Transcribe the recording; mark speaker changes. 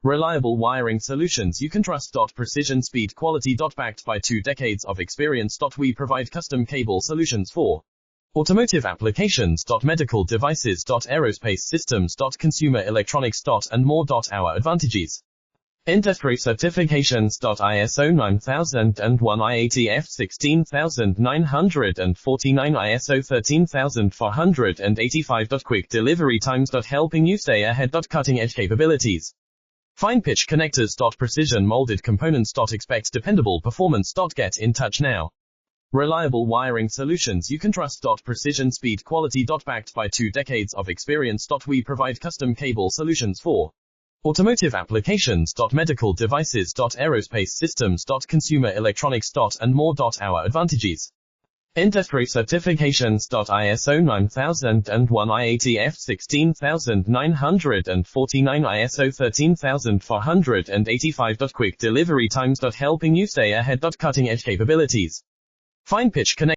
Speaker 1: Reliable wiring solutions you can trust. Precision, speed, quality. Backed by 2 decades of experience. We provide custom cable solutions for automotive applications. Medical devices. Aerospace systems. Consumer electronics. And more. Our advantages: industry certifications. ISO 9001, IATF 16949, ISO 13485. Quick delivery times. Helping you stay ahead. Cutting edge capabilities: fine pitch connectors. Precision molded components. Expect dependable performance. Get in touch now. Reliable wiring solutions you can trust. Precision, speed, quality. Backed by 2 decades of experience. We provide custom cable solutions for automotive applications. Medical devices. Aerospace systems. Consumer electronics. And more. Our advantages: industry certifications. ISO 9001, IATF 16949, ISO 13485. Quick delivery times. Helping you stay ahead. Cutting edge capabilities: fine pitch connect